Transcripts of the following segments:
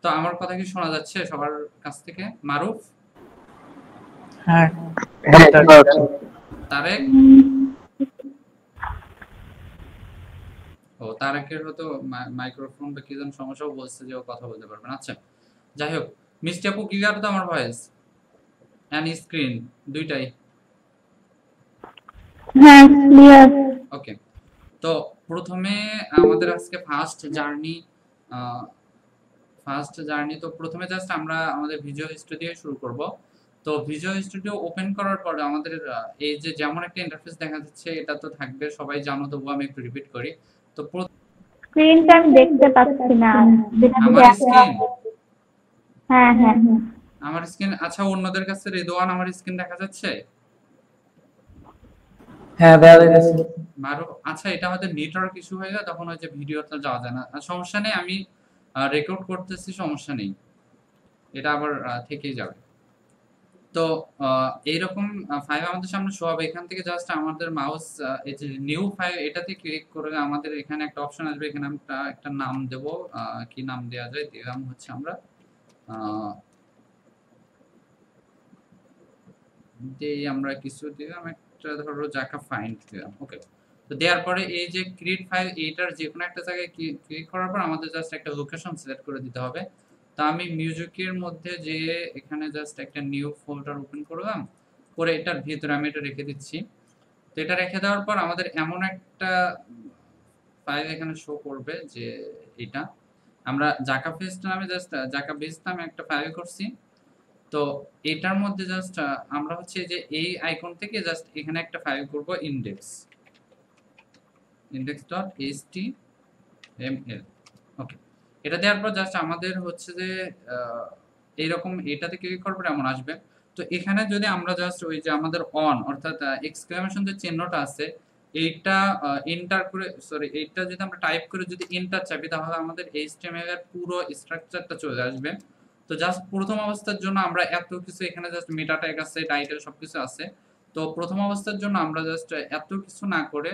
তো আমার কথা কি শোনা যাচ্ছে সবার কাছ থেকে? মারুফ, হ্যাঁ, হ্যাঁ স্যার। শোনা যাচ্ছে। তারেক। ও, তারেকের হয়তো মাইক্রোফোন বা কি যেন সমস্যাও বলছে যে ও কথা বলতে পারবে না। আচ্ছা, যাই হোক, মিষ্টি আপু ক্লিয়ার তো আমার ভয়েস অ্যান্ড স্ক্রিন দুইটাই? হ্যাঁ, ক্লিয়ার। ওকে। তো প্রথমে আমাদের আজকে ফার্স্ট জার্নি তো প্রথমে জাস্ট আমরা আমাদের ভিজুয়াল স্টুডিও শুরু করব। তো ভিজুয়াল স্টুডিও ওপেন করার পরে আমাদের এই যে যেমন একটা ইন্টারফেস দেখা যাচ্ছে এটা তো থাকবে, সবাই জানো, তবুও আমি একটু রিপিট করি। তো স্ক্রিনটা আমি দেখতে পাচ্ছি না। আমার স্ক্রিন হ্যাঁ হ্যাঁ আমার স্ক্রিন আচ্ছা, অন্যদের কাছে রেদওয়ান আমার স্ক্রিন দেখা যাচ্ছে? হ্যাঁ, দেওয়া যাচ্ছে। মারো, আচ্ছা, এটা আমাদের নেটওয়ার্ক ইস্যু হয়ে যায়, তখন ওই যে ভিডিওটা যাওয়া যায় না। সমস্যা নেই, আমি রেকর্ড করতেছি, সমস্যা নেই, এটা আবার থেকেই যাবে। তো এইরকম ফাইল আমাদের সামনে শো হবে। এখান থেকে জাস্ট আমাদের মাউস এই যে নিউ ফাইল এটাতে ক্লিক করে আমাদের এখানে একটা অপশন আসবে, এখানে আমরা একটা নাম দেব। কি নাম দেওয়া যায়? দিলাম হচ্ছে আমরা আমরা কিছু দিলাম, একটা ধরো জাকা ফাইন্ড দিলাম। ওকে। তো দেওয়ার পরে এই যে ক্রিয়েট ফাইল, এইটার যে কোনো একটা জায়গায় ক্লিক করার পর আমাদের জাস্ট একটা লোকেশন সিলেক্ট করে দিতে হবে। তো আমি মিউজিকের মধ্যে যে এখানে জাস্ট একটা নিউ ফোল্ডার ওপেন করলাম, করে এটার ভিতরে আমি এটা রেখে দিচ্ছি। তো এটা রেখে দেওয়ার পর আমাদের এমন একটা ফাইল এখানে শো করবে যে এটা আমরা জাকা ফেস্ট নামে জাস্ট জাকা বেস নামে একটা ফাইল করছি। তো এটার মধ্যে জাস্ট আমরা হচ্ছে যে এই আইকন থেকে জাস্ট এখানে একটা ফাইল করব, index.html। ওকে। এটা দেওয়ার পর জাস্ট আমাদের হচ্ছে যে এইরকম এটাতে ক্লিক করার পর এমন আসবে। তো এখানে যদি আমরা জাস্ট ওই যে আমাদের অন অর্থাৎ এক্সক্লেমেশন যে চিহ্নটা আছে এইটা এন্টার করে, সরি, এইটা যদি আমরা টাইপ করে যদি এন্টার চাপি তাহলে আমাদের এইচটিএমএল এর পুরো স্ট্রাকচারটা চলে আসবে। তো জাস্ট প্রথম অবস্থার জন্য আমরা এত কিছু এখানে জাস্ট মেটা ট্যাগ আছে, টাইটেল সবকিছু আছে। তো প্রথম অবস্থার জন্য আমরা জাস্ট এত কিছু না করে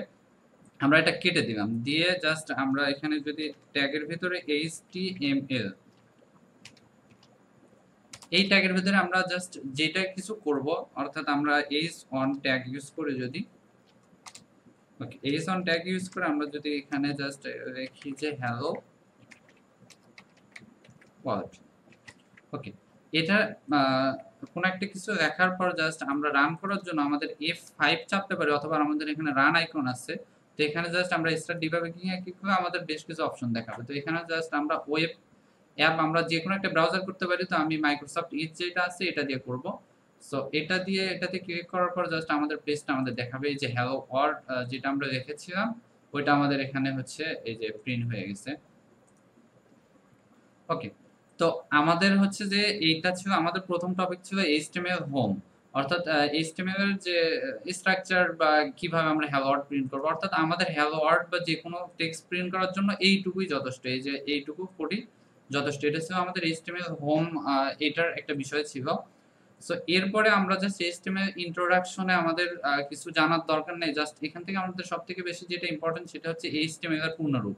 আমরা এটা কেটে দিলাম, দিয়ে জাস্ট আমরা এখানে যদি ট্যাগের ভিতরে HTML এই ট্যাগের ভিতরে আমরা জাস্ট যেটা কিছু করব, অর্থাৎ আমরা এইচ অন ট্যাগ ইউজ করে যদি ওকে এইচ অন ট্যাগ ইউজ করে আমরা যদি এখানে জাস্ট লিখি যে হ্যালো ওয়ার্ল্ড। ওকে। এটা কোন একটা কিছু লেখার পর জাস্ট আমরা রান করার জন্য আমাদের F5 চাপতে পারি, অথবা আমাদের এখানে রান আইকন আছে। তো এখানে জাস্ট আমরা স্টার্ট ডিবাগিং এ ক্লিক করলে আমাদের বেশ কিছু অপশন দেখাবে। তো এখানে জাস্ট আমরা ওয়েব অ্যাপ আমরা যে কোনো একটা ব্রাউজার করতে পারি। তো আমি মাইক্রোসফট ইজ যেটা আছে এটা দিয়ে করব। সো এটা দিয়ে এটাতে ক্লিক করার পর জাস্ট আমাদের পেজটা আমাদের দেখাবে এই যে হ্যালো ওয়ার্ল্ড যেটা আমরা রেখেছিলাম ওইটা আমাদের এখানে হচ্ছে এই যে প্রিন্ট হয়ে গেছে। ওকে। তো আমাদের হচ্ছে যে এইটা ছিল আমাদের প্রথম টপিক, ছিল এইচটিএমএল হোম, অর্থাৎ এইচটিএমএল এর যে স্ট্রাকচার বা কিভাবে আমরা হ্যালো ওয়ার্ল্ড প্রিন্ট করব। অর্থাৎ আমাদের হ্যালো ওয়ার্ল্ড বা যে কোনো টেক্সট প্রিন্ট করার জন্য এইটুকুই যথেষ্ট, এই যে এইটুকু কোডই যথেষ্ট। এটা ছিল আমাদের এইচটিএমএল হোম, এটার একটা বিষয় ছিল। সো এরপরে আমরা জাস্ট এইচটিএমএল ইন্ট্রোডাকশনে আমাদের কিছু জানার দরকার নেই। জাস্ট এখান থেকে আমাদের সবথেকে বেশি যেটা ইম্পর্টেন্ট সেটা হচ্ছে এইচটিএমএল এর পূর্ণরূপ।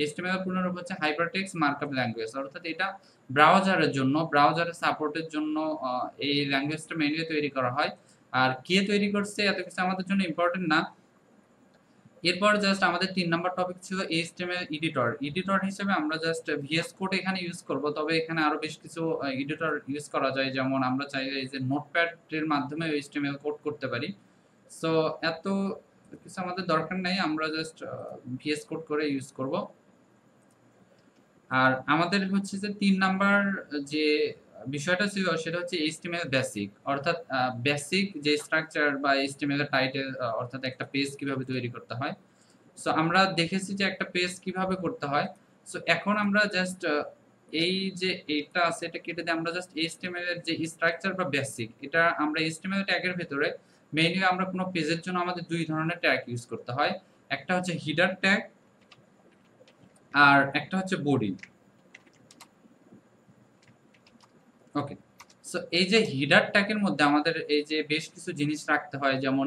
এইচটিএমএল এর পূর্ণরূপ হচ্ছে হাইপারটেক্সট মার্কআপ ল্যাঙ্গুয়েজ, অর্থাৎ এটা ব্রাউজারের জন্য, ব্রাউজারের সাপোর্টের জন্য এই ল্যাঙ্গুয়েজটা মেইনলি তৈরি করা হয়। আর কে তৈরি করছে এত কিছু আমাদের জন্য ইম্পর্টেন্ট না। এরপর জাস্ট আমাদের 3 নাম্বার টপিক ছিল এইচটিএমএল এডিটর। এডিটর হিসেবে আমরা জাস্ট ভিএস কোড এখানে ইউজ করব, তবে এখানে আরো বেশ কিছু এডিটর ইউজ করা যায়, যেমন আমরা চাইলে এই যে নোটপ্যাড এর মাধ্যমে এইচটিএমএল কোড করতে পারি। সো এত কিছু আমাদের দরকার নাই, আমরা জাস্ট ভিএস কোড করে ইউজ করব। আর আমাদের হচ্ছে যে 3 নাম্বার যে বিষয়টা ছিল সেটা হচ্ছে এইচটিএমএল বেসিক, অর্থাৎ বেসিক যে স্ট্রাকচার বা এইচটিএমএল এর টাইটেল, অর্থাৎ একটা পেজ কিভাবে তৈরি করতে হয়। সো আমরা দেখেছি যে একটা পেজ কিভাবে করতে হয়। সো এখন আমরা জাস্ট এই যে এইটা আছে এটা কেটে দিয়ে আমরা জাস্ট এইচটিএমএল এর যে স্ট্রাকচার বা বেসিক, এটা আমরা এইচটিএমএল ট্যাগের ভিতরে মেইনলি আমরা কোনো পেজের জন্য আমাদের দুই ধরনের ট্যাগ ইউজ করতে হয়। একটা হচ্ছে হিডার ট্যাগ আর একটা হচ্ছে বডি। ওকে। সো এই যে হিডার ট্যাগের মধ্যে আমাদের এই যে বেশ কিছু জিনিস রাখতে হয়, যেমন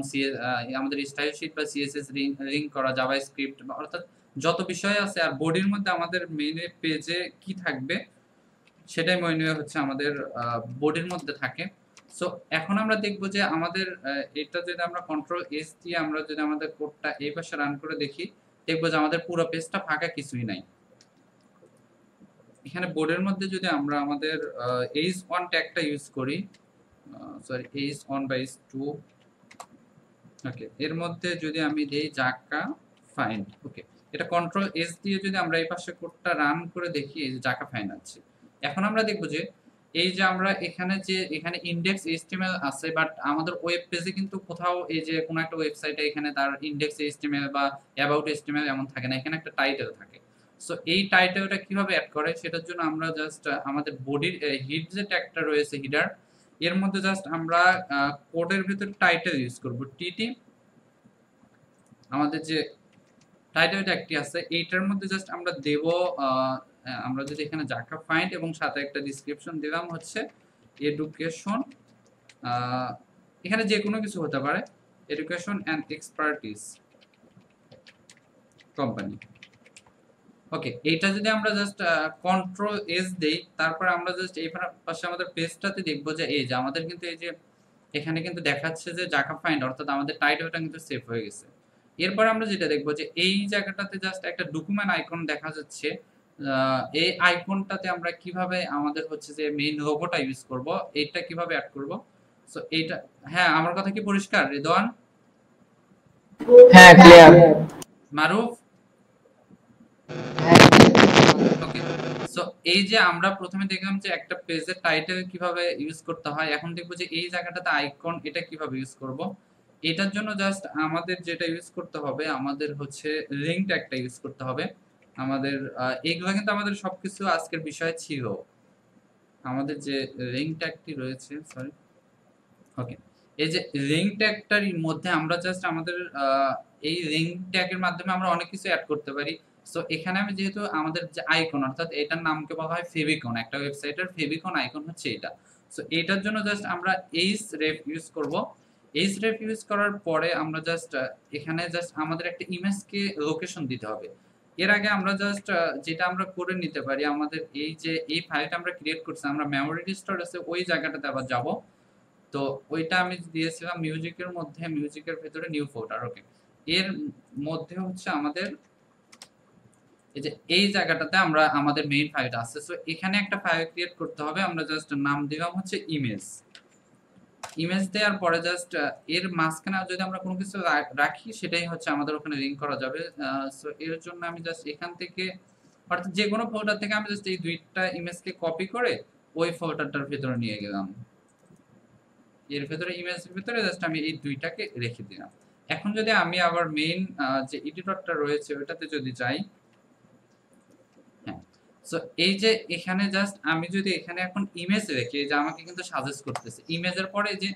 আমাদের স্টাইল শিট বা সিএসএস লিংক করা, জাভাস্ক্রিপ্ট, অর্থাৎ যত বিষয় আছে। আর বডির মধ্যে আমাদের মেইন পেজে কি থাকবে সেটাই মনে হচ্ছে আমাদের বোর্ডের মধ্যে থাকে। সো এখন আমরা দেখব যে আমাদের এটা যদি আমরা কন্ট্রোল এস দিয়ে আমরা যদি আমাদের কোডটা এই পাশে রান করে দেখি, দেখব যে আমাদের পুরো পেজটা ফাঁকা, কিছুই নাই। এখানে বোর্ডের মধ্যে যদি আমরা আমাদের h1 ট্যাগটা ইউজ করি, সরি h1 বা h2, ওকে, এর মধ্যে যদি আমি দেই জাকা ফাইন্ড, ওকে, এটা কন্ট্রোল এস দিয়ে যদি আমরা এই পাশে কোডটা রান করে দেখি, এই যে জাকা ফাইন্ড আছে। এখন আমরা দেখব যে এই যে আমরা এখানে ইনডেক্স এইচটিএমএল আছে, বাট আমাদের ওয়েব পেজে কিন্তু কোথাও এই যে কোনো একটা ওয়েবসাইটে এখানে তার ইনডেক্স এইচটিএমএল বা অ্যাবাউট এইচটিএমএল এমন থাকে না, এখানে একটা টাইটেল থাকে। সো এই টাইটেলটা কিভাবে অ্যাড করে সেটার জন্য আমরা জাস্ট আমাদের বডির হিড যে ট্যাগটা রয়েছে, হিডার, এর মধ্যে জাস্ট আমরা কোডের ভিতরে টাইটেল ইউজ করব, টিটি, আমাদের যে টাইটেল ট্যাগটি আছে এইটার মধ্যে জাস্ট আমরা দেব, আমরা যদি এখানে জাকা ফাইন্ড এবং সাথে একটা ডেসক্রিপশন দিলাম হচ্ছে এডুকেশন, এখানে যে কোনো কিছু হতে পারে, এডুকেশন অ্যান্ড এক্সপার্টিস কোম্পানি, ওকে। এইটা যদি আমরা জাস্ট কন্ট্রোল এস দেই, তারপর আমরা জাস্ট এই পাশে আমাদের পেজটাতে দেখব যে এই যে আমাদের কিন্তু এই যে এখানে কিন্তু দেখাচ্ছে যে জাকা ফাইন্ড, অর্থাৎ আমাদের টাইটেলটা কিন্তু সেভ হয়ে গেছে। এরপর আমরা যেটা দেখব যে এই জায়গাটাতে জাস্ট একটা ডকুমেন্ট আইকন দেখা যাচ্ছে, এই আইকনটাতে আমরা কিভাবে আমাদের হচ্ছে যে মেইন লোগোটা ইউজ করব, এইটা কিভাবে অ্যাড করব। সো এইটা, হ্যাঁ, আমার কথা কি পরিষ্কার রিদওয়ান? হ্যাঁ, ক্লিয়ার। মারুফ? ওকে। সো এই যে আমরা প্রথমে দেখলাম যে একটা পেজের টাইটেল কিভাবে ইউজ করতে হয়, এখন দেখবো যে এই জায়গাটাতে আইকন, এটা কিভাবে ইউজ করব। এটার জন্য জাস্ট আমাদের যেটা ইউজ করতে হবে, আমাদের হচ্ছে লিঙ্ক ট্যাগটা ইউজ করতে হবে। আমাদের এইগুলো কিন্তু আমাদের সবকিছু আজকের বিষয় ছিল। আমাদের যে লিঙ্ক ট্যাগটি রয়েছে, সরি, ওকে, এই যে লিঙ্ক ট্যাগটার মধ্যে আমরা জাস্ট আমাদের এই লিঙ্ক ট্যাগের মাধ্যমে আমরা অনেক কিছু অ্যাড করতে পারি। সো এখানে আমি যেহেতু আমাদের যে আইকন, অর্থাৎ এটার নামকে বলা হয় ফেভিকন, একটা ওয়েবসাইটের ফেভিকন আইকন হচ্ছে এটা। সো এটার জন্য জাস্ট আমরা এইচ রেফ ইউজ করব। এইচ রেফ ইউজ করার পরে আমরা জাস্ট এখানে জাস্ট আমাদের একটা ইমেজকে লোকেশন দিতে হবে। এর আগে আমরা জাস্ট যেটা আমরা করে নিতে পারি, আমাদের এই যে এই ফাইলটা আমরা ক্রিয়েট করছি, আমরা মেমোরি স্টোরেজে ওই জায়গাটাতে আবার যাব। তো ওইটা আমি দিয়েছিলাম মিউজিকের মধ্যে, মিউজিকের ভেতরে নিউ ফোল্ডার, ওকে। এর মধ্যে হচ্ছে আমাদের এই যে এই জায়গাটাতে আমরা আমাদের মেইন ফাইলটা আছে। সো এখানে একটা ফাইল ক্রিয়েট করতে হবে, আমরা জাস্ট নাম দিলাম হচ্ছে ইমেজ। ইমেজ দেওয়ার পরে জাস্ট এর মাঝখানে যদি আমরা কোনো কিছু রাখি, সেটাই হচ্ছে আমাদের ওখানে লিংক করা যাবে। সো এর জন্য আমি জাস্ট এখান থেকে, অর্থাৎ যে কোনো ফোল্ডার থেকে আমি জাস্ট এই দুইটা ইমেজকে কপি করে ওই ফোল্ডারটার ভিতরে নিয়ে গেলাম। এর ভিতরে ইমেজের ভিতরে জাস্ট আমি এই দুইটাকে রেখে দিলাম। এখন যদি আমি আবার মেইন যে এডিটরটা রয়েছে ওটাতে যদি যাই, হ্যাঁ, সো এই যে এখানে জাস্ট আমি যদি এখানে এখন ইমেজ রেখে, যে আমাকে কিন্তু সাজেস্ট করতেছে ইমেজের পরে যে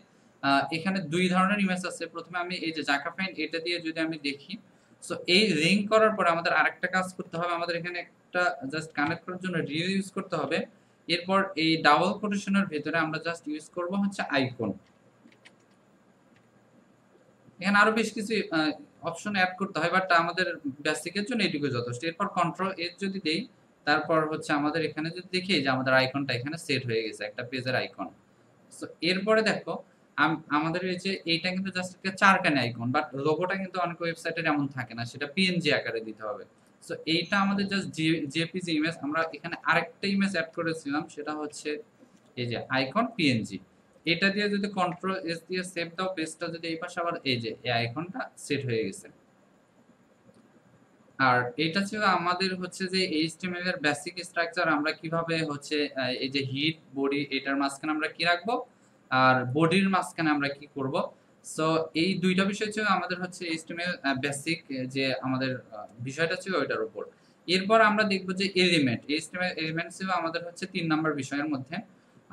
এখানে দুই ধরনের ইমেজ আছে। প্রথমে আমি এই যে জাকা ফাইন্ড এটা দিয়ে যদি আমি দেখি, সো এই লিংক করার পরে আমাদের আরেকটা কাজ করতে হবে, আমাদের এখানে একটা জাস্ট কানেক্ট করার জন্য রিল ইউজ করতে হবে। এরপর এই ডাবল কোটেশনের ভিতরে আমরা জাস্ট ইউজ করব হচ্ছে আইকন। এখানে আরো বেশ কিছু অপশন অ্যাড করতে হয়, বাট আমাদের বেসিকের জন্য এটুকু যথেষ্ট। এরপর কন্ট্রোল এস যদি দেই, তারপর হচ্ছে আমাদের এখানে যদি দেখি যে আমাদের আইকনটা এখানে সেট হয়ে গেছে, একটা পেজের আইকন। সো এরপরে দেখো আমাদের এই যে এইটা কিন্তু জাস্ট একটা চারখানি আইকন, বাট লোগোটা কিন্তু অনেক ওয়েবসাইটের এমন থাকে না, সেটা পিএনজি আকারে দিতে হবে। সো এইটা আমাদের জাস্ট জেপিজি ইমেজ। আমরা এখানে আরেকটা ইমেজ অ্যাড করেছিলাম, সেটা হচ্ছে এই যে আইকন পিএনজি। এটা দিয়ে যদি কন্ট্রোল এস দিয়ে সেভ দাও, পেজটা যদি এই পাশে আবার এই যে এই আইকনটা সেট হয়ে গেছে। আর এটা ছিল আমাদের হচ্ছে যে এইচটিএমএল এর বেসিক স্ট্রাকচার। আমরা কিভাবে হচ্ছে এই যে হিট বডি, এটার মাঝখানে আমরা কি রাখবো আর বডির মাঝখানে আমরা কি করব। সো এই দুইটা বিষয় ছিল আমাদের হচ্ছে এইচটিএমএল বেসিক যে আমাদের বিষয়টা ছিল ওইটার উপর। এরপর আমরা দেখব যে এলিমেন্ট, এইচটিএমএল এলিমেন্ট ছিল আমাদের হচ্ছে 3 নাম্বার বিষয়ের মধ্যে।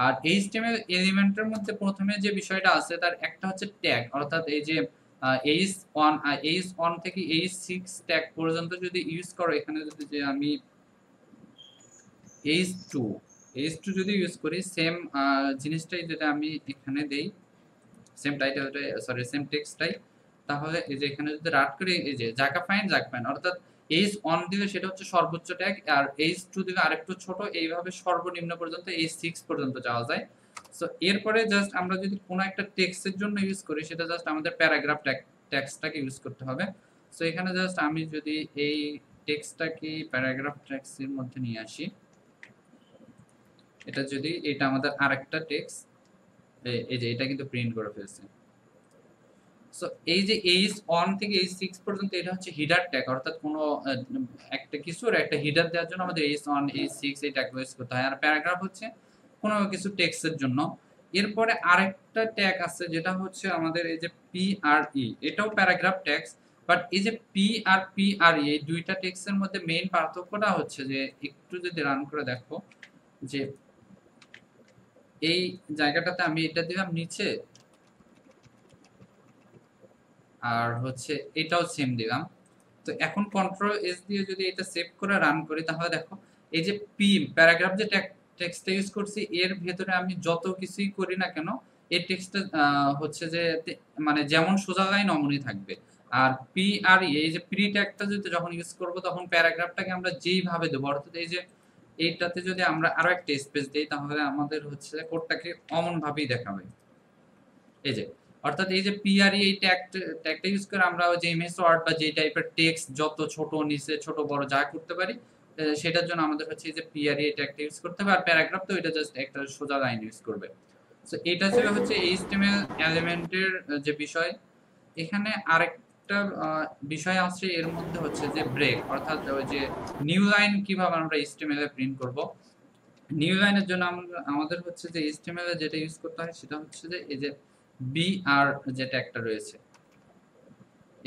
আর এইচটিএমএল এলিমেন্টের মধ্যে প্রথমে যে বিষয়টা আছে তার একটা হচ্ছে ট্যাগ, অর্থাৎ এই যে H1 থেকে H6 ট্যাগ পর্যন্ত যদি ইউজ করো, এখানে যদি যে আমি H2 যদি ইউজ করি, সেম জিনিসটাই যেটা আমি এখানে দেই, সেম টাইটেলটাই, সরি সেম টেক্সটটাই, তাহলে এই যে এখানে যদি রাইট করি এই যে জাকা ফাইন্ড অর্থাৎ h1 দিলে সেটা হচ্ছে সর্বোচ্চ ট্যাগ, আর h2 দিলে আরেকটু ছোট, এইভাবে সর্বনিম্ন পর্যন্ত h6 পর্যন্ত যাওয়া যায়। সো এরপরে জাস্ট আমরা যদি কোনো একটা টেক্সটের জন্য ইউজ করি, সেটা জাস্ট আমাদের প্যারাগ্রাফ ট্যাক্সটাকে ইউজ করতে হবে। সো এখানে জাস্ট আমি যদি এই টেক্সটটাকে প্যারাগ্রাফ ট্যাক্সের মধ্যে নিয়ে আসি, এটা যদি এটা আমাদের আরেকটা টেক্সট, এই যে এটা কিন্তু প্রিন্ট করে ফেলছে। সো এই যে h1 থেকে h6 পর্যন্ত এটা হচ্ছে হিডার ট্যাগ, অর্থাৎ কোনো একটা কিছুর একটা হিডার দেওয়ার জন্য আমাদের h1 h6 এই ট্যাগ ইউজ করতে হয়। আর প্যারাগ্রাফ হচ্ছে কোনো কিছু টেক্সটের জন্য। এরপরে আরেকটা ট্যাগ আছে যেটা হচ্ছে আমাদের এই যে PRE, এটাও প্যারাগ্রাফ ট্যাগস, বাট এই যে P আর PRE এই দুইটা টেক্সটের মধ্যে মেইন পার্থক্যটা হচ্ছে যে একটু যদি রান করে দেখো, যে এই জায়গাটাতে আমি এটা দিলাম নিচে, আর হচ্ছে এটাও সেম দিলাম। তো এখন কন্ট্রোল এস দিয়ে যদি এটা সেভ করে রান করি, তাহলে দেখো এই যে পি প্যারাগ্রাফ যে টেক্সটটা ইউজ করছি, এর ভেতরে আমি যত কিছুই করি না কেন এই টেক্সটটা হচ্ছে যে মানে যেমন সোজা লাইন অমনই থাকবে। আর পি আর এই যে প্রি ট্যাগটা যদি যখন ইউজ করব, তখন প্যারাগ্রাফটাকে আমরা যেইভাবে দেবো, অর্থাৎ এই যে এইটাতে যদি আমরা আরো একটা স্পেস দিই, তাহলে আমাদের হচ্ছে কোডটাকে অমন ভাবেই দেখাবে। এই যে অর্থাৎ এই যে পিআরই এই ট্যাগটা ইউজ করে আমরা যে এমএস ওয়ার্ড বা যে টাইপের টেক্সট যত ছোট নিচে ছোট বড় যা করতে পারি, সেটার জন্য আমাদের হচ্ছে এই যে পিআরই এই ট্যাগটা ইউজ করতে হবে। আর প্যারাগ্রাফ তো এটা জাস্ট একটা সোজা লাইন ইউজ করবে। সো এটা ছিল হচ্ছে এইচটিএমএল এলিমেন্টের যে বিষয়। এখানে আরেকটা বিষয় আছে এর মধ্যে, হচ্ছে যে ব্রেক, অর্থাৎ ওই যে নিউ লাইন কিভাবে আমরা এইচটিএমএল এ প্রিন্ট করব। নিউ লাইনের জন্য আমাদের হচ্ছে যে এইচটিএমএল এ যেটা ইউজ করতে হয় সেটা হচ্ছে যে এই যে বিআর যে ট্যাগটা রয়েছে,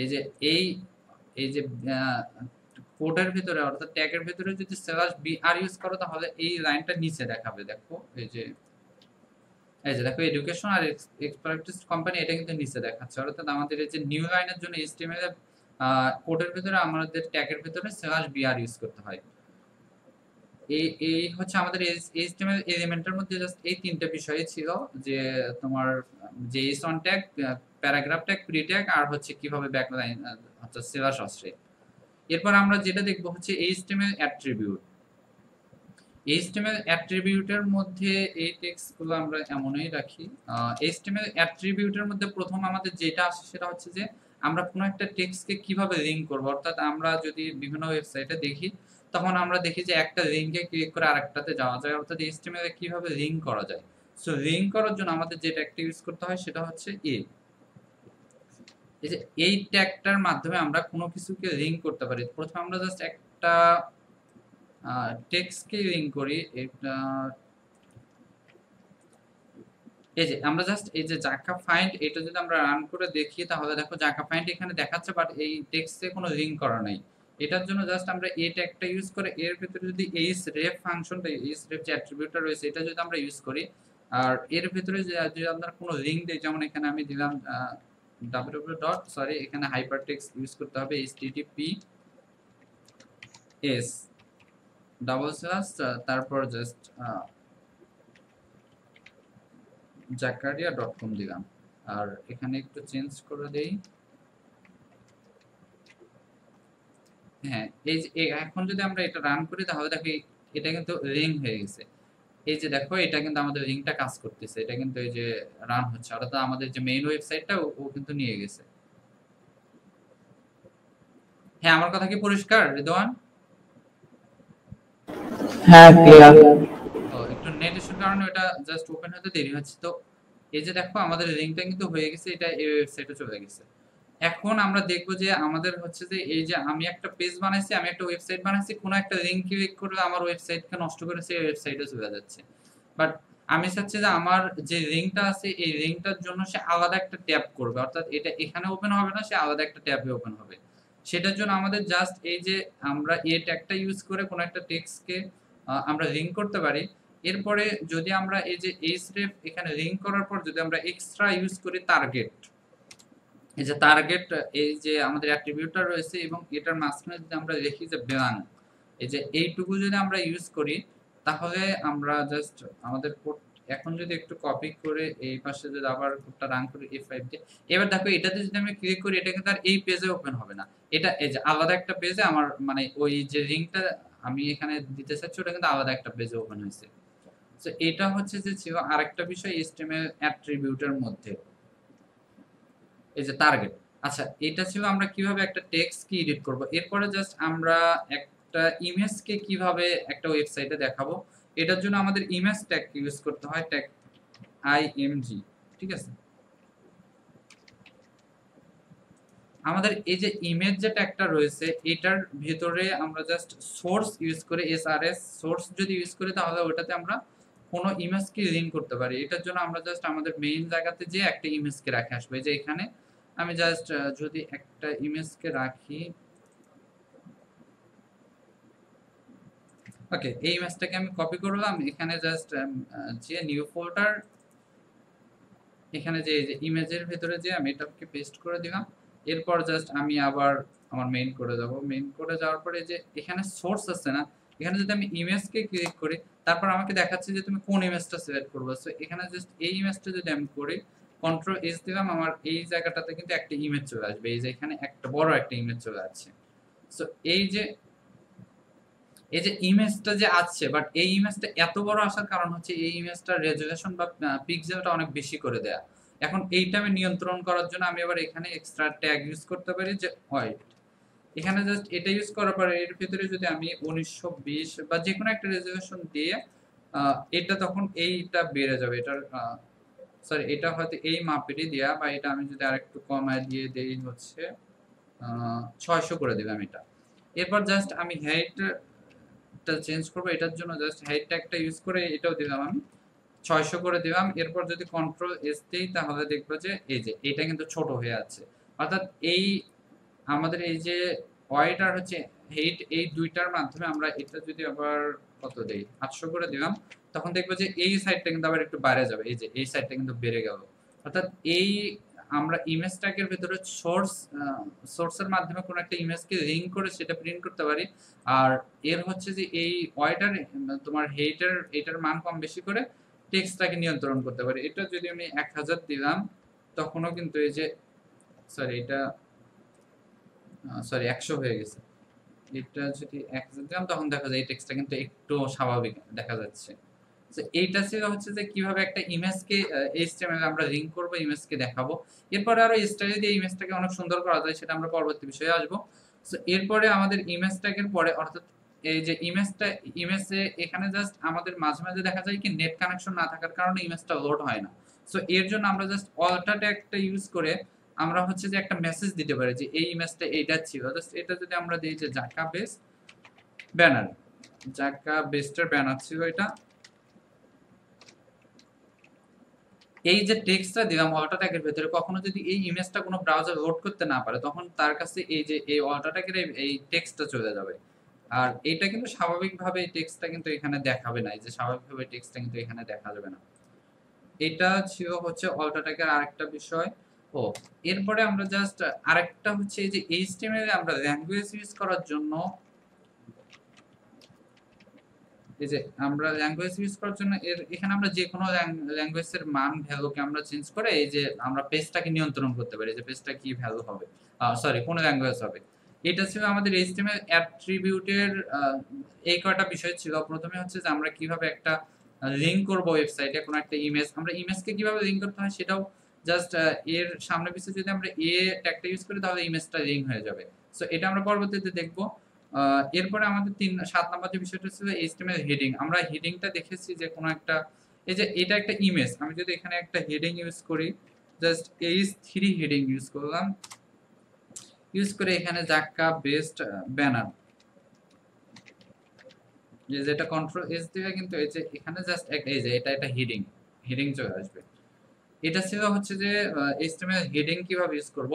এই যে এই যে কোডের ভিতরে অর্থাৎ ট্যাগের ভিতরে যদি /br ইউজ করো, তাহলে এই লাইনটা নিচে দেখাবে। দেখো এই যে দেখো এডুকেশন আর এক্সপার্টিস কোম্পানি, এটা কিন্তু নিচে দেখাচ্ছে। অর্থাৎ আমাদের এই যে নিউ লাইনের জন্য এইচটিএমএল এর কোডের ভিতরে আমাদের ট্যাগের ভিতরে /br ইউজ করতে হয়। এই হচ্ছে আমাদের এইচটিএমএল এলিমেন্টের মধ্যে জাস্ট এই তিনটা বিষয় ছিল, যে তোমার যে h1 tag, paragraph tag, pre tag, আর হচ্ছে কিভাবে ব্যাকলাইন অর্থাৎ স্ল্যাশ আসছে। এরপর আমরা যেটা দেখব হচ্ছে এইচটিএমএল অ্যাট্রিবিউট। এইচটিএমএল অ্যাট্রিবিউটের মধ্যে এই টেক্সটগুলো আমরা এমনই রাখি। এইচটিএমএল অ্যাট্রিবিউটের মধ্যে প্রথম আমাদের যেটা আসে সেটা হচ্ছে যে আমরা কোনো একটা টেক্সটকে কিভাবে লিংক করব। অর্থাৎ আমরা যদি বিভিন্ন ওয়েবসাইটে দেখি, তখন আমরা দেখি যে একটা লিংকে ক্লিক করে আরেকটাতে যাওয়া যায়, অর্থাৎ এইচটিএমএল এ কিভাবে লিংক করা যায়। সো লিংক করার জন্য আমাদের যে ট্যাগটা ইউজ করতে হয় সেটা হচ্ছে এই যে এই ট্যাগটার মাধ্যমে আমরা কোনো কিছুকে লিংক করতে পারি। প্রথমে আমরা জাস্ট একটা টেক্সটকে লিংক করি। এটা এই যে আমরা জাস্ট এই যে জাকা ফাইন্ড, এটা যদি আমরা রান করে দেখি, তাহলে দেখো জাকা ফাইন্ড এখানে দেখাচ্ছে, বাট এই টেক্সটে কোনো লিংক করা নাই। এটার জন্য জাস্ট আমরা এই ট্যাগটা ইউজ করে এর ভিতরে যদি href ফাংশনটা, href যে অ্যাট্রিবিউটটা রয়েছে, এটা যদি আমরা ইউজ করি, আর এর ভিতরে যদি আমরা কোনো লিংক দেই, যেমন এখানে আমি দিলাম এখানে হাইপারটেক্সট ইউজ করতে হবে https তারপর জাস্ট jakaria.com দিলাম, আর এখানে একটু চেঞ্জ করে দেই। হ্যাঁ, এই যে এখন যদি আমরা এটা রান করি, তাহলে দেখো এটা কিন্তু লিংক হয়ে গেছে। এই যে দেখো এটা কিন্তু আমাদের লিংকটা কাজ করতেছে, এটা কিন্তু এই যে রান হচ্ছে, অর্থাৎ আমাদের যে মেইন ওয়েবসাইটটা ও কিন্তু নিয়ে গেছে। হ্যাঁ, আমার কথা কি পরিষ্কার রিদওয়ান? হ্যাঁ, ক্লিয়ার। তো একটু নেট ইস্যুর কারণে এটা জাস্ট ওপেন হতে দেরি হচ্ছে। তো এই যে দেখো আমাদের লিংকটা কিন্তু হয়ে গেছে, এটা এই ওয়েবসাইটে চলে গেছে। এখন আমরা দেখব যে আমাদের হচ্ছে যে এই যে আমি একটা পেজ বানাইছি, আমি একটা ওয়েবসাইট বানাইছি, কোনো একটা লিংক ক্লিক করলে আমার ওয়েবসাইটকে নষ্ট করে সেই ওয়েবসাইটে চলে যাচ্ছে। বাট আমি চাচ্ছি যে আমার যে লিংকটা আছে, এই লিংকটার জন্য সে আলাদা একটা ট্যাব করবে, অর্থাৎ এটা এখানে ওপেন হবে না, সে আলাদা একটা ট্যাবে ওপেন হবে। সেটার জন্য আমাদের জাস্ট এই যে আমরা এই ট্যাগটা ইউজ করে কোনো একটা টেক্সটকে আমরা লিংক করতে পারি। এরপরে যদি আমরা এই যে href এখানে লিংক করার পর যদি আমরা এক্সট্রা ইউজ করি টার্গেট, এই যে টার্গেট, এই যে আমাদের অ্যাট্রিবিউটটা রয়েছে এবং এটার মাঝখানে যদি আমরা লিখি যে বেলাং, এই যে এইটুকু যদি আমরা ইউজ করি, তাহলে আমরা জাস্ট আমাদের কোড এখন যদি একটু কপি করে এই পাশে যদি আবার কোডটা রান করি F5 দিয়ে, এবার দেখো এটাতে যদি আমি ক্লিক করি এটা কিন্তু আর এই পেজে ওপেন হবে না, এটা এই যে আলাদা একটা পেজে আমার মানে ওই যে লিংকটা আমি এখানে দিতে চাচ্ছি ওটা কিন্তু আলাদা একটা পেজে ওপেন হয়েছে। তো এটা হচ্ছে যে ছিল আরেকটা বিষয় HTML অ্যাট্রিবিউটের মধ্যে, এই যে টার্গেট। আচ্ছা, এটা ছিল আমরা কিভাবে একটা টেক্সট কি এডিট করব। এরপরে জাস্ট আমরা একটা ইমেজকে কিভাবে একটা ওয়েবসাইটে দেখাবো, এটার জন্য আমাদের ইমেজ ট্যাগ ইউজ করতে হয়, ট্যাগ img, ঠিক আছে। আমাদের এই যে ইমেজ যে ট্যাগটা রয়েছে এটার ভিতরে আমরা জাস্ট সোর্স ইউজ করে srs সোর্স যদি ইউজ করি তাহলে ওটাতে আমরা কোনো ইমেজকে লিংক করতে পারি। এটার জন্য আমরা জাস্ট আমাদের মেইন জায়গাতে যে একটা ইমেজকে রাখে আসবো, এই যে এখানে আমি জাস্ট যদি একটা ইমেজকে রাখি, ওকে এই ইমেজটাকে আমি কপি করলাম, এখানে জাস্ট যে নিউ ফোল্ডার, এখানে যে ইমেজের ভিতরে যে আমি এটাকে পেস্ট করে দিলাম। এরপর জাস্ট আমি আবার আমার মেইন করে যাব, মেইন করে যাওয়ার পরে যে এখানে সোর্স আছে না, এখানে যদি আমি ইমেজকে ক্লিক করি তারপর আমাকে দেখাচ্ছে যে তুমি কোন ইমেজটা সিলেক্ট করবে। সো এখানে জাস্ট এই ইমেজটা যদি আমি করি কন্ট্রোল এস দিলাম, আমার এই জায়গাটাতে কিন্তু একটা ইমেজ চলে আসবে, এই যে এখানে একটা বড় একটা ইমেজ চলে আসছে। সো এই যে ইমেজটা যে আছে, বাট এই ইমেজটা এত বড় আসার কারণ হচ্ছে এই ইমেজটার রেজোলিউশন বা পিক্সেলটা অনেক বেশি করে দেয়া। এখন এইটা আমি নিয়ন্ত্রণ করার জন্য আমি আবার এখানে এক্সট্রা ট্যাগ ইউজ করতে পারি যে হোয়াইট, এখানে জাস্ট এটা ইউজ করার পরে এর ভিতরে যদি আমি 1920 বা যে কোনো একটা রেজোলিউশন দিয়ে এটা তখন এইটা বেড়ে যাবে, এটার সরি এটা হয়তো এই মাপেরই দেয়া, বা এটা আমি যদি আরেকটু কমায় দিয়ে দেই হচ্ছে 600 করে দিলাম এটা। এরপর জাস্ট আমি হাইটটা চেঞ্জ করব, এটার জন্য জাস্ট হাইট ট্যাগটা ইউজ করে এটাও দিলাম আমি 600 করে দিলাম। এরপর যদি কন্ট্রোল এস দিই তাহলে দেখবো যে এই যে এটা কিন্তু ছোট হয়ে আছে, অর্থাৎ এই আমাদের এই যে হোয়াইট আর হচ্ছে হাইট এই দুইটার মাধ্যমে আমরা এটা যদি আবার কত দেই 800 করে দিলাম, তখন দেখবো যে এই সাইডটা কিন্তু আবার একটু বাইরে যাবে, এই যে এই সাইডটা কিন্তু বেড়ে গেল। অর্থাৎ এই আমরা ইমেজ ট্যাগের ভিতরে সোর্সের মাধ্যমে কোনো একটা ইমেজকে লিংক করে সেটা প্রিন্ট করতে পারি। আর এর হচ্ছে যে এই ওয়াইটার তোমার হেইটার এটার মান কম বেশি করে টেক্সটটাকে নিয়ন্ত্রণ করতে পারি। এটা যদি আমি 1000 দিলাম তখনও কিন্তু এই যে এটা সরি 100 হয়ে গেছে, এটা যদি 1000 দিলাম তখন দেখা যায় এই টেক্সটটা কিন্তু একটু স্বাভাবিক দেখা যাচ্ছে। এইটা ছিল হচ্ছে যে কিভাবে একটা ইমেজকে HTML আমরা লিংক করব, ইমেজকে দেখাবো। এরপরে আরো স্টাইল দিয়ে ইমেজটাকে অনেক সুন্দর করা যায়, সেটা আমরা পরবর্তী বিষয়ে আসবো। সো এরপরে আমাদের ইমেজ ট্যাগের পরে অর্থাৎ এই যে ইমেজে এখানে জাস্ট আমাদের মাঝে মাঝে দেখা যায় কি নেট কানেকশন না থাকার কারণে ইমেজটা লোড হয় না। সো এর জন্য আমরা জাস্ট অল্টা ট্যাগটা ইউজ করে আমরা হচ্ছে যে একটা মেসেজ দিতে পারি যে এই ইমেজটা এইটা ছিল, জাস্ট এটা যদি আমরা দিই যে জাকা বেস্ট ব্যানার, জাকা বেস্টের ব্যানার ছিল এটা, এই যে টেক্সটটা দিলাম অল্টা ট্যাগের ভিতরে, কখনো যদি এই ইমেজটা কোনো ব্রাউজার লোড করতে না পারে তখন তার কাছে এই যে এই অল্টা ট্যাগের এই টেক্সটটা চলে যাবে। আর এটা কিন্তু স্বাভাবিকভাবে এই টেক্সটটা কিন্তু এখানে দেখাবে না, এই যে স্বাভাবিকভাবে টেক্সটটা কিন্তু এখানে দেখা যাবে না। এটা ছিল হচ্ছে অল্টা ট্যাগের আরেকটা বিষয়। ও এরপরে আমরা জাস্ট আরেকটা হচ্ছে এই যে HTML এ আমরা ল্যাঙ্গুয়েজ ইউজ করার জন্য এই যে আমরা ল্যাঙ্গুয়েজ ইউজ করার জন্য এখানে আমরা যে কোনো ল্যাঙ্গুয়েজের মান ভ্যালুকে আমরা চেঞ্জ করে এই যে আমরা পেজটাকে নিয়ন্ত্রণ করতে পারি যে পেজটা কি ভ্যালু হবে, সরি কোন ল্যাঙ্গুয়েজ হবে। এটা ছিল আমাদের HTML অ্যাট্রিবিউটের এই কয়টা বিষয় ছিল। প্রথমে হচ্ছে যে আমরা কিভাবে একটা লিংক করব ওয়েবসাইটে কোনো একটা ইমেজ, আমরা ইমেজকে কিভাবে লিংক করতে হয় সেটাও জাস্ট এর সামনে পিছে যদি আমরা ট্যাগটা ইউজ করি তাহলে ইমেজটা লিংক হয়ে যাবে। সো এটা আমরা পরবর্তীতে দেখব। এরপরে আমাদের 7 নাম্বার যে বিষয়টা ছিল HTML হেডিং। আমরা হেডিংটা দেখেছি যে কোনো একটা এই যে এটা একটা ইমেজ, আমি যদি এখানে একটা হেডিং ইউজ করি জাস্ট H3 হেডিং ইউজ করলাম, ইউজ করে এখানে জাকা বেস্ট ব্যানার, যেটা কন্ট্রোল এস দিলে কিন্তু এই যে এখানে জাস্ট এই যে এটা একটা হেডিং চলে আসবে। এটা ছিল হচ্ছে যে HTML হেডিং কিভাবে ইউজ করব।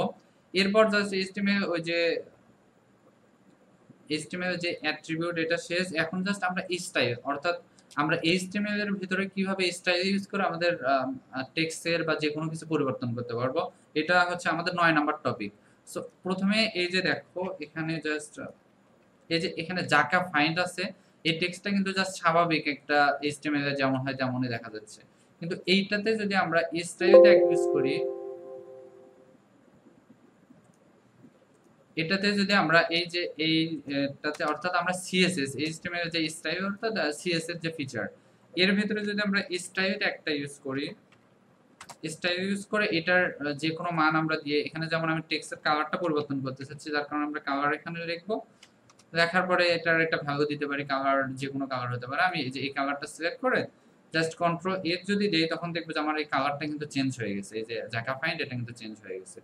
এরপর জাস্ট HTML ওই যে HTML যে অ্যাট্রিবিউট এটা শেষ, এখন জাস্ট আমরা স্টাইল অর্থাৎ আমরা HTML এর ভিতরে কিভাবে স্টাইল ইউজ করে আমাদের টেক্সটের বা যে কোনো কিছু পরিবর্তন করতে পারবো, এটা হচ্ছে আমাদের 9 নাম্বার টপিক। সো প্রথমে এই যে দেখো এখানে জাস্ট এই যে এখানে জাকা ফাইন্ড আছে, এই টেক্সটটা কিন্তু জাস্ট স্বাভাবিক একটা HTML এ যেমন হয় তেমনই দেখা যাচ্ছে। কিন্তু এইটাতে যদি আমরা স্টাইল ট্যাগ ইউজ করি, এটাতে যদি আমরা এই যে এইটাতে অর্থাৎ আমরা সিএসএস এইচটিএমএল যে স্টাইল অর্থাৎ সিএসএস যে ফিচার, এর ভিতরে যদি আমরা স্টাইল ট্যাগটা ইউজ করি, স্টাইল ইউজ করে এটার যে কোনো মান আমরা দিয়ে, এখানে যেমন আমি টেক্সটের কালারটা পরিবর্তন করতে চাচ্ছি, যার কারণে আমরা কালার এখানে লিখবো, লেখার পরে এটার একটা ভ্যালু দিতে পারি, কালার যে কোনো কালার হতে পারে। আমি এই যে এই কালারটা সিলেক্ট করে জাস্ট কন্ট্রোল এ যদি দেই, তখন দেখবো যে আমার এই কালারটা কিন্তু চেঞ্জ হয়ে গেছে। এই যে জাকা ফাইন্ড, এটা কিন্তু চেঞ্জ হয়ে গেছে।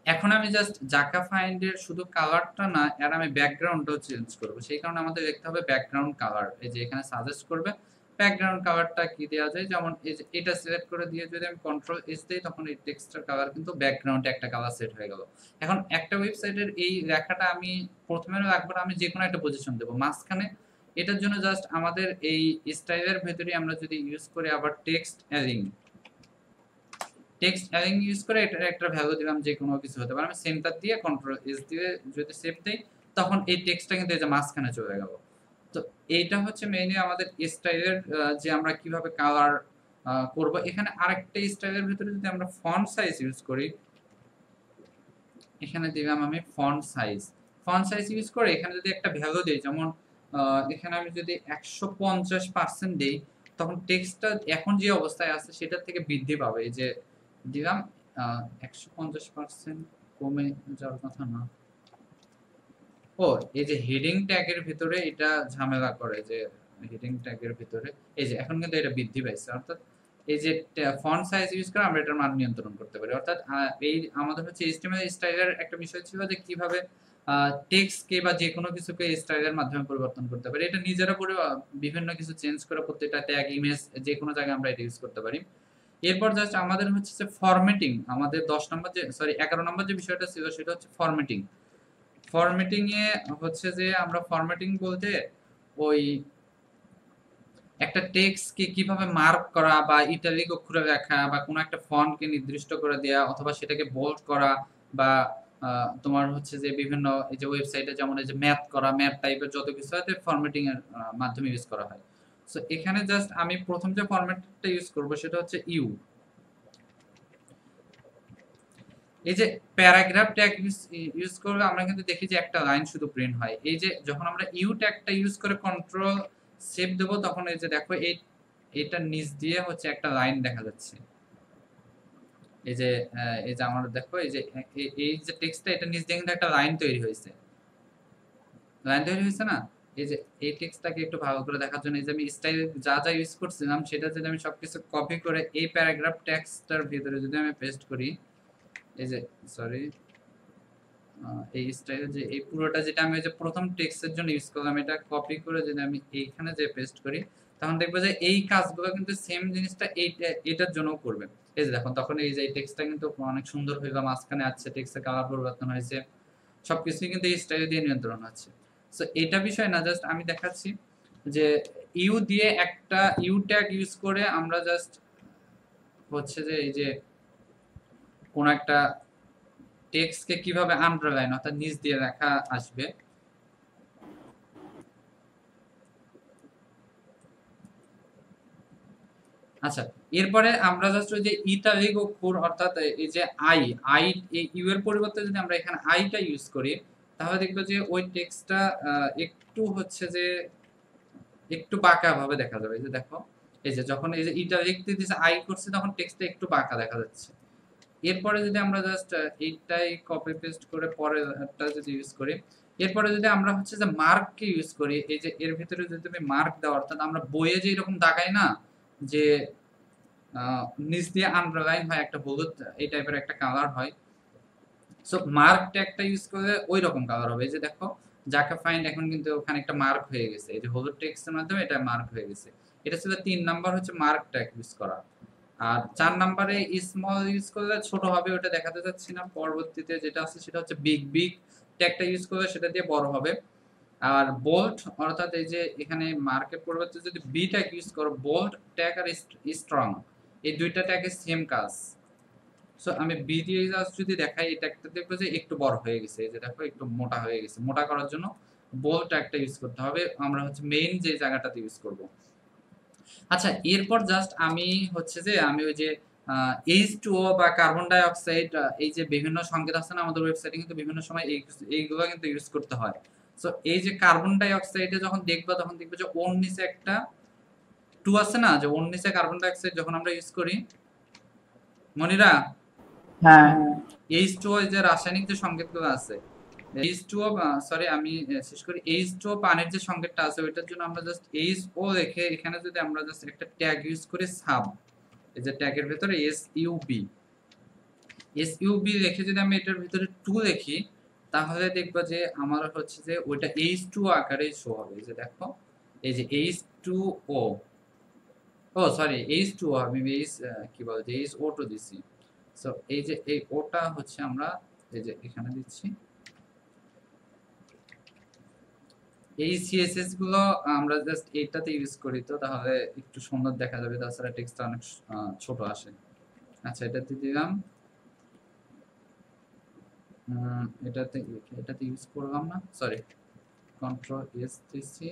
এখন আমি জাস্ট জাকা ফাইন্ড এর শুধু কালারটা না, এর আমি ব্যাকগ্রাউন্ডটাও চেঞ্জ করব। সেই কারণে আমাদের দেখতে হবে ব্যাকগ্রাউন্ড কালার। এই যে এখানে সাজেস্ট করবে ব্যাকগ্রাউন্ড কালারটা কি দেওয়া যায়, যেমন এই যে এটা সিলেক্ট করে দিয়ে যদি আমি কন্ট্রোল এস দেই, তখন এই টেক্সটের কালার কিন্তু ব্যাকগ্রাউন্ডে একটা কালার সেট হয়ে গেল। এখন একটা ওয়েবসাইটের এই লেখাটা আমি প্রথমে রাখবো না, আমি যে কোনো একটা পজিশন দেবো মাঝখানে। এটার জন্য জাস্ট আমাদের এই স্টাইলের ভেতরে আমরা যদি ইউজ করি আবার টেক্সট অ্যালিং ইউজ করে এটার একটা ভ্যালু দিলাম, যে কোনো কিছু হতে পারে। আমি সেন্টার দিয়ে কন্ট্রোল এস দিয়ে যদি সেভ দেই, তখন এই টেক্সটটা কিন্তু এই যে মাঝখানে চলে গেল। তো এইটা হচ্ছে মেইনলি আমাদের স্টাইলের যে আমরা কিভাবে কালার করব। এখানে আরেকটা স্টাইলের ভিতরে যদি আমরা ফন্ট সাইজ ইউজ করি, এখানে দিলাম আমি ফন্ট সাইজ ইউজ করে এখানে যদি একটা ভ্যালু দেই, যেমন এখানে আমি যদি 150% দেই, তখন টেক্সটটা এখন যে অবস্থায় আছে সেটার থেকে বৃদ্ধি পাবে। এই যে দিলাম 150% কমে যাওয়ার কথা না। ও, এই যে হেডিং ট্যাগের ভিতরে এটা ঝামেলা করে, যে হেডিং ট্যাগের ভিতরে এই যে এখন কিন্তু এটা বৃদ্ধি পাইছে। অর্থাৎ এই যে ফন্ট সাইজ ইউজ করে আমরা এটার মান নিয়ন্ত্রণ করতে পারি। অর্থাৎ এই আমাদের হচ্ছে এইচটিএমএল স্টাইলের একটা বিষয় ছিল যে কিভাবে টেক্সটকে বা যে কোনো কিছুকে স্টাইলের মাধ্যমে পরিবর্তন করতে পারি। এটা নিজেরা পরে বিভিন্ন কিছু চেঞ্জ করে প্রত্যেকটা ট্যাগ, ইমেজ যে কোনো জায়গায় আমরা এটা ইউজ করতে পারি। এরপর জাস্ট আমাদের হচ্ছে যে ফরম্যাটিং, আমাদের 11 নম্বর যে বিষয়টা ছিল সেটা হচ্ছে ফরম্যাটিং এ হচ্ছে যে আমরা ফরম্যাটিং বলতে ওই একটা টেক্সটকে কিভাবে মার্ক করা বা ইটালিক অক্ষরে লেখা বা কোনো একটা ফন্টকে নির্দিষ্ট করে দেওয়া, অথবা সেটাকে বোল্ড করা, বা তোমার হচ্ছে যে বিভিন্ন এই যে ওয়েবসাইটে যেমন এই যে ম্যাথ টাইপের যত কিছু আছে ফরম্যাটিং এর মাধ্যমে ইউজ করা হয়। সো এখানে জাস্ট আমি প্রথম যে ফরম্যাটটা ইউজ করব সেটা হচ্ছে এই যে প্যারাগ্রাফ ট্যাগ ইউজ করলে আমরা কিন্তু দেখি যে একটা লাইন শুধু প্রিন্ট হয়। এই যে যখন আমরা ট্যাগটা ইউজ করে কন্ট্রোল সেভ দেব, তখন এই যে দেখো এটা নিচ দিয়ে হচ্ছে একটা লাইন দেখা যাচ্ছে। এই যে আমার দেখো এই যে টেক্সটটা, এটা নিচ দিয়ে কিন্তু একটা লাইন তৈরি হয়েছে না। এই যে এই টেক্সটটাকে একটু ভালো করে দেখার জন্য এই যে আমি স্টাইল যা ইউজ করছিলাম সেটা যদি আমি সবকিছু কপি করে এই প্যারাগ্রাফ টেক্সটটার ভিতরে যদি আমি পেস্ট করি, এই যে এই স্টাইল যে এই পুরোটা যেটা আমি ওই যে প্রথম টেক্সটের জন্য ইউজ করলাম, এটা কপি করে যদি আমি এইখানে যে পেস্ট করি, তখন দেখবো যে এই কাজগুলো কিন্তু সেম জিনিসটা এটার জন্যও করবে। এই যে দেখুন, তখন এই যে এই টেক্সটটা কিন্তু অনেক সুন্দর হয়ে গেল, মাঝখানে আছে টেক্সটের কালার পরিবর্তন হয়েছে, সবকিছুই কিন্তু এই স্টাইল দিয়ে নিয়ন্ত্রণ হচ্ছে। সো এটা বিষয় না, জাস্ট আমি দেখাচ্ছি যে ইউ দিয়ে একটা ট্যাগ ইউজ করে আমরা জাস্ট হচ্ছে যে এই যে কোন একটা টেক্সটকে কিভাবে আন্ডারলাইন অর্থাৎ নিচ দিয়ে লেখা আসবে। আচ্ছা, এরপরে আমরা জাস্ট ওই যে ইটালিক অক্ষর অর্থাৎ এই যে আই ইউ এর পরিবর্তে যদি আমরা এখানে আইটা ইউজ করি, তাহলে দেখবো যে ওই টেক্সটটা একটু হচ্ছে যে একটু বাঁকা ভাবে দেখা যাবে। এই যে দেখো, এই যে যখন এই যে ইটালিক দিতেছে আই করছে, তখন টেক্সটটা একটু বাঁকা দেখা যাচ্ছে। এরপরে যদি আমরা জাস্ট এইটাই কপি পেস্ট করে পরেরটা যদি ইউজ করি, এরপরে যদি আমরা হচ্ছে যে মার্ককে ইউজ করি, এই যে এর ভিতরে যদি তুমি মার্ক দাও, অর্থাৎ আমরা বইয়ে যে এরকম দাগাই না যে নিচ দিয়ে আন্ডারলাইন হয় একটা হলুদ এই টাইপের একটা কালার হয়, সো মার্ক ট্যাগটা ইউজ করলে ওই রকম কালার হবে। এই যে দেখো জাকা ফাইন্ড এখন কিন্তু ওখানে একটা মার্ক হয়ে গেছে, এই যে হলুদ টেক্সটের মাধ্যমে এটা মার্ক হয়ে গেছে। এটা ছিল 3 নাম্বার হচ্ছে মার্ক ট্যাগ ইউজ করা। আর 4 নম্বরে স্মল ইউজ করলে ছোট হবে, ওটা দেখাতে যাচ্ছি না। পরবর্তীতে যেটা আছে সেটা হচ্ছে বিগ ট্যাগটা ইউজ করলে সেটা দিয়ে বড় হবে। আর বোল্ড অর্থাৎ এই যে এখানে মার্কের পরিবর্তে যদি বি ট্যাগ ইউজ করো, বোল্ড ট্যাগ আর স্ট্রং এই দুইটা ট্যাগের সেম কাজ। সো আমি বি দিয়ে জাস্ট যদি দেখাই, এই ট্যাগটা দেখবো যে একটু বড় হয়ে গেছে। এই যে দেখো একটু মোটা হয়ে গেছে, মোটা করার জন্য বোল্ড ট্যাগটা ইউজ করতে হবে। আমরা হচ্ছে মেইন যে জায়গাটাতে ইউজ করব। আচ্ছা এরপর জাস্ট আমি হচ্ছে যে আমি ওই যে H2O বা কার্বন ডাই অক্সাইড, এই যে বিভিন্ন সংকেত আছে না আমাদের ওয়েবসাইটে, কিন্তু বিভিন্ন সময় এইগুলো কিন্তু ইউজ করতে হয়। সো এই যে কার্বন ডাই অক্সাইডে যখন দেখবা তখন দেখবে যে ওর নিচে একটা 2 আছে না, যে ওর নিচে কার্বন ডাই অক্সাইড যখন আমরা ইউজ করি মনিরা, হ্যাঁ H2O যে রাসায়নিক যে সংকেতগুলো আছে, H2O, সরি আমি শেষ করি, H2O পানির যে সংকেতটা আছে ওইটার জন্য আমরা জাস্ট HO লিখে এখানে যদি আমরা জাস্ট একটা ট্যাগ ইউজ করি সাব, এই যে ট্যাগের ভিতরে SUB লিখে যদি আমি এটার ভিতরে 2 লিখি, তাহলে দেখবা যে আমার হচ্ছে যে ওইটা H2O আকারে শো হবে। এই যে দেখো, এই যে H2O, ও সরি H2O, আমি কি বলে যে HO2 দিছি। সো এই যে এই ওটা হচ্ছে আমরা এই যে এখানে দিচ্ছি। এই সিএসএস গুলো আমরা জাস্ট এইটাতে ইউজ করি, তো তাহলে একটু সুন্দর দেখা যাবে, তাছাড়া টেক্সটটা অনেক ছোট আসে। আচ্ছা এটাতে দিলাম, এটাতে ইউজ করলাম না, সরি কন্ট্রোল এস দিচ্ছি।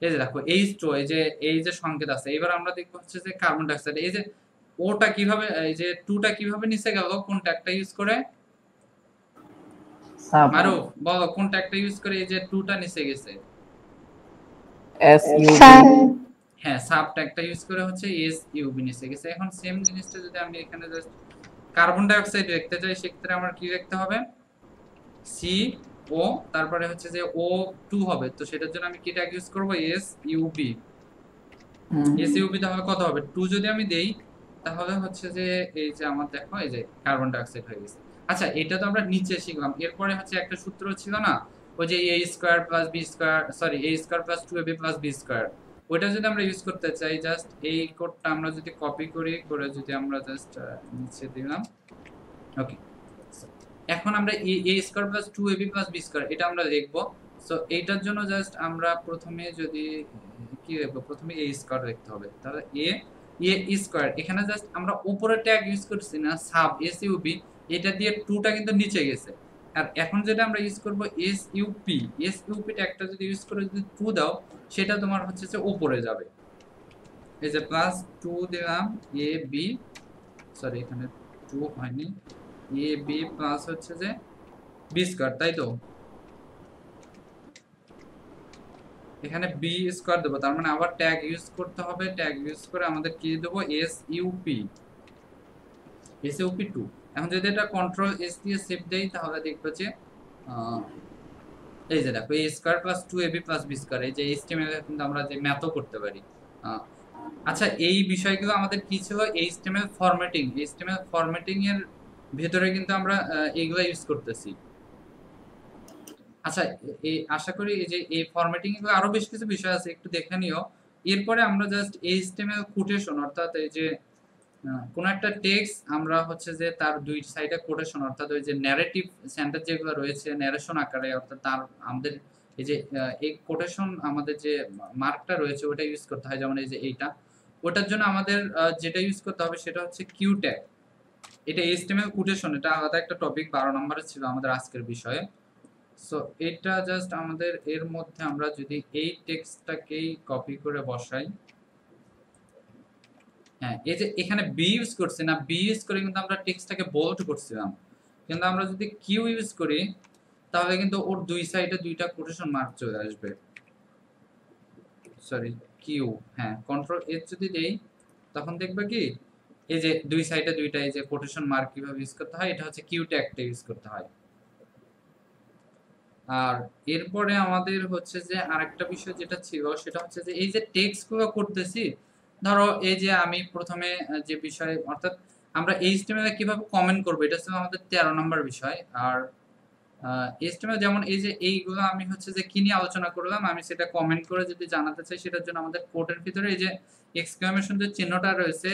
এই যে দেখো H2, এই যে সংকেত আছে, এবার আমরা দেখবো হচ্ছে যে কার্বন ডাই অক্সাইড, এই যে ওটা কিভাবে, এই যে 2টা কিভাবে নিচে গেল, কোন ট্যাগটা ইউজ করে? সাব মারুফ বলো কোন ট্যাগটা ইউজ করে এই যে 2টা নিচে গেছে? SUB হ্যাঁ সাব ট্যাগটা ইউজ করে হচ্ছে SUB নিচে গেছে। এখন সেম জিনিসটা যদি আমি এখানে জাস্ট কার্বন ডাই অক্সাইড লিখতে চাই, সেক্ষেত্রে আমার কি লিখতে হবে? CO, তারপরে হচ্ছে যে O2 হবে, তো সেটার জন্য আমি কি ট্যাগ ইউজ করব? SUB। SUB তাহলে কত হবে? 2 যদি আমি দেই তাহলে হচ্ছে যে এই যে আমার দেখো এই যে কার্বন ডাই অক্সাইড হয়ে গেছে। আচ্ছা এটা তো আমরা নিচে শিখলাম, এরপরে হচ্ছে একটা সূত্র ছিল না, ওই যে A square plus B square, sorry A square plus 2AB plus B square, ওইটা যদি আমরা ইউজ করতে চাই, জাস্ট এই কোডটা আমরা যদি কপি করি, করে যদি আমরা জাস্ট নিচে দিলাম, ওকে। এখন আমরা A square plus 2AB plus B square এটা আমরা লিখবো। সো এইটার জন্য জাস্ট আমরা প্রথমে যদি কি লিখবো, প্রথমে A স্কয়ার লিখতে হবে, তাহলে A স্কয়ার, এখানে জাস্ট আমরা উপরে ট্যাগ ইউজ করছি না সাব SUB, এটা দিয়ে 2টা কিন্তু নিচে গেছে। আর এখন যেটা আমরা ইউজ করব SUP ট্যাগটা যদি ইউজ করে যদি 2 দাও, সেটা তোমার হচ্ছে যে উপরে যাবে। এই যে প্লাস 2 দিলাম AB, সরি এখানে 2 হয়নি, AB প্লাস হচ্ছে যে B স্কয়ার, তাই তো? এখানে B স্কয়ার দেবো, তার মানে আবার ট্যাগ ইউজ করতে হবে, ট্যাগ ইউজ করে আমাদের কি দেবো? SUP2। এখন যদি এটা কন্ট্রোল S দিয়ে সেভ দেই, তাহলে দেখবো যে এই যে দেখো A square plus 2AB plus B square, এই যে HTML এ কিন্তু আমরা যে ম্যাথও করতে পারি। আচ্ছা এই বিষয়গুলো আমাদের কি ছিল? HTML ফরম্যাটিং এর ভেতরে কিন্তু আমরা এইগুলা ইউজ করতেছি। আচ্ছা এই আশা করি এই যে এই ফরম্যাটিং এগুলো আরো বেশ কিছু বিষয় আছে, একটু দেখে নিও। এরপরে আমরা জাস্ট HTML কোটেশন, অর্থাৎ এই যে কোন একটা টেক্সট আমরা হচ্ছে যে তার দুই সাইডে কোটেশন, অর্থাৎ ওই যে ন্যারেটিভ সেন্টেন্স যেগুলো রয়েছে ন্যারেশন আকারে, অর্থাৎ তার আমাদের এই যে এই কোটেশন আমাদের যে মার্কটা রয়েছে ওটা ইউজ করতে হয়, যেমন এই যে এইটা, ওটার জন্য আমাদের যেটা ইউজ করতে হবে সেটা হচ্ছে কিউ ট্যাগ। এটা HTML কোটেশন, এটা আলাদা একটা টপিক, 12 নম্বরে ছিল আমাদের আজকের বিষয়ে। সো এটা জাস্ট আমাদের এর মধ্যে আমরা যদি এই টেক্সটটাকেই কপি করে বসাই, হ্যাঁ এই যে এখানে বি ইউজ করছি না, বি ইউজ করে কিন্তু আমরা টেক্সটটাকে বোল্ড করছিলাম, কিন্তু আমরা যদি কিউ ইউজ করি তাহলে কিন্তু ওর দুই সাইডে দুইটা কোটেশন মার্ক চলে আসবে, সরি কিউ, হ্যাঁ কন্ট্রোল এস যদি দেই তখন দেখবে কি এই যে দুই সাইডে দুইটা এই যে কোটেশন মার্ক কিভাবে ইউজ করতে হয়, এটা হচ্ছে কিউ ট্যাগটা ইউজ করতে হয়। আর এরপরে আমাদের হচ্ছে যে আরেকটা বিষয় যেটা ছিল সেটা হচ্ছে যে এই যে টেক্সট গুলো করতেছি, ধরো এই যে আমি প্রথমে যে বিষয়, অর্থাৎ আমরা HTML এ কিভাবে কমেন্ট করব, এটা ছিল আমাদের 13 নম্বর বিষয়। আর HTML যেমন এই যে এইগুলো আমি হচ্ছে যে কি নিয়ে আলোচনা করলাম, আমি সেটা কমেন্ট করে যদি জানাতে চাই, সেটার জন্য আমাদের কোডের ভিতরে এই যে এক্সক্লেমেশন যে চিহ্নটা রয়েছে,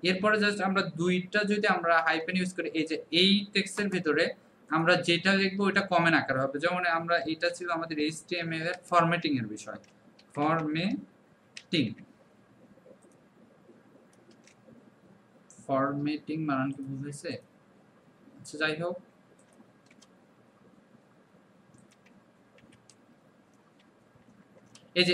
এরপরে জাস্ট আমরা দুইটা যদি আমরা হাইফেন ইউজ করি, এই যে এই টেক্সটের ভিতরে আমরা যেটা লিখবো ওটা কমেন্ট আকারে হবে। যেমন আমরা এটা ছিল আমাদের HTML এর ফরম্যাটিং এর বিষয়, ফরম্যাটিং বানান কি বুঝাইছে? আচ্ছা যাই হোক, এই যে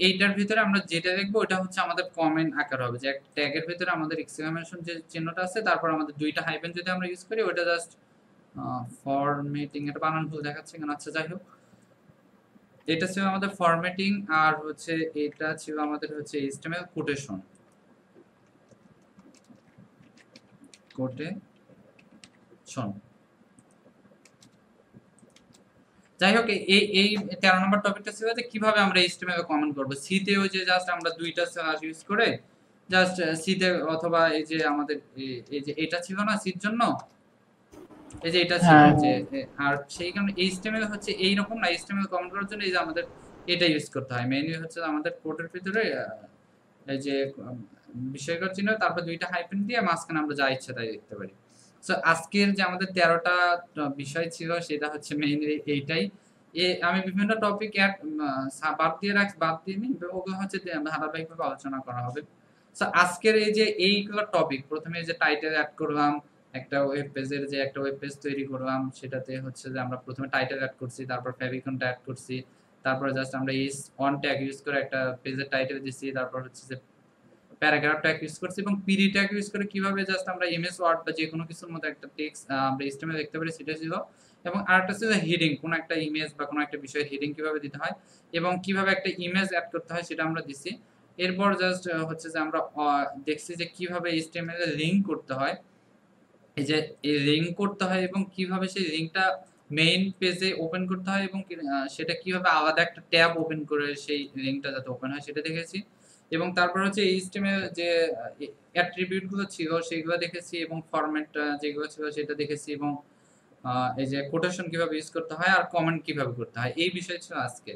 এইটার ভিতরে আমরা যেটা দেখবো ওটা হচ্ছে আমাদের কমেন্ট আকার হবে, যে একটা ট্যাগের ভিতরে আমাদের এক্সক্লেমেশন যে চিহ্নটা আছে, তারপর আমাদের দুইটা হাইফেন যদি আমরা ইউজ করি, ওটা জাস্ট ফরম্যাটিং, এটা বানান ভুল দেখাচ্ছে কেন, আচ্ছা যাই হোক। এটা ছিল আমাদের ফরম্যাটিং, আর হচ্ছে এটা ছিল আমাদের হচ্ছে HTML কোটেশন। যাই হোক, এই 13 নম্বর টপিকটা ছিল যে কিভাবে আমরা HTML কমেন্ট করব। সি তে ওই যে জাস্ট আমরা দুইটা স্ল্যাশ ইউজ করে জাস্ট সি তে, অথবা এই যে আমাদের এই যে এটা ছিল না সির জন্য, এই যে এটা ছিল হ্যাঁ। যে আর সেই কারণে HTML হচ্ছে এই রকম না, HTML কমেন্ট করার জন্য এই যে আমাদের এটা ইউজ করতে হয়। মেইনলি হচ্ছে আমাদের কোডের ভিতরে এই যে বিষয়কর চিহ্ন, তারপর দুইটা হাইফেন দিয়ে মাঝখানে আমরা যা ইচ্ছা তাই লিখতে পারি। সো আজকের যে আমাদের 13টা বিষয় ছিল সেটা হচ্ছে মেইনলি এইটাই। আমি বিভিন্ন টপিক বাদ দিয়ে রাখছি, বাদ দিয়ে নি, ওগুলো হচ্ছে ধারাবাহিকভাবে আলোচনা করা হবে। সো আজকের এই যে এইগুলো টপিক, প্রথমে যে টাইটেল অ্যাড করলাম, একটা ওয়েব পেজের যে একটা ওয়েব পেজ তৈরি করলাম, সেটাতে হচ্ছে যে আমরা প্রথমে টাইটেল অ্যাড করছি, তারপর ফেভিকনটা অ্যাড করছি, তারপরে জাস্ট আমরা এই অন ট্যাগ ইউজ করে একটা পেজের টাইটেল দিছি, তারপর হচ্ছে যে প্যারাগ্রাফ ট্যাগ ইউজ করছি, এবং পিডি ট্যাগ ইউজ করে কিভাবে জাস্ট আমরা এমএস ওয়ার্ড বা যে কোনো কিছুর মধ্যে একটা টেক্সট আমরা HTML লিখতে পারি সেটা ছিল। এবং আরেকটা ছিল হেডিং, কোন একটা ইমেজ বা কোন একটা বিষয়ের হেডিং কিভাবে দিতে হয় এবং কিভাবে একটা ইমেজ অ্যাড করতে হয় সেটা আমরা দিছি। এরপর জাস্ট হচ্ছে যে আমরা দেখছি যে কিভাবে HTML এ লিংক করতে হয়, এই যে এই লিংক করতে হয় এবং কিভাবে সেই লিংকটা মেইন পেজে ওপেন করতে হয়, এবং সেটা কিভাবে আলাদা একটা ট্যাব ওপেন করে সেই লিংকটা যাতে ওপেন হয় সেটা দেখেছি। এবং তারপর হচ্ছে HTML যে অ্যাট্রিবিউট গুলো ছিল সেগুলো দেখেছি, এবং ফরম্যাট যেগুলো ছিল সেটা দেখেছি, এবং এই যে কোটেশন কিভাবে ইউজ করতে হয় আর কমেন্ট কিভাবে করতে হয়, এই বিষয় ছিল আজকে।